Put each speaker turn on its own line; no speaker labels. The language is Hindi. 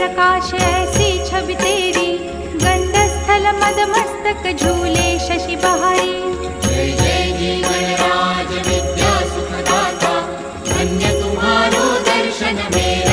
प्रकाश ऐसी छवि तेरी, गंडस्थल मद मस्तक झूले शशि बहारी।
जय जय जीवन राज विद्या सुखदाता, धन्य तुम्हारो दर्शन में